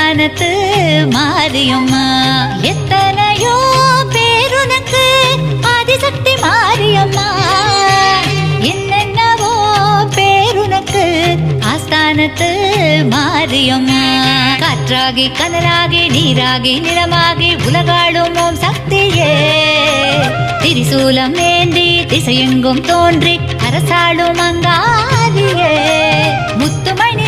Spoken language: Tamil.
ஆஸ்தானத்து மாரியம்மா. எத்தனையோ பேருனக்கு ஆதிசக்தி மாரியம்மா. என்னென்னவோ பேருனக்கு ஆஸ்தானத்து மாரியம்மா. காற்றாகி கனலாகி நீராகி நிலமாகி உலகாளும் ஓம் சக்தியே. திரிசூலம் ஏந்தி திசையெங்கும் தோன்றி அரசாளும் அங்காரியே. முத்துமணி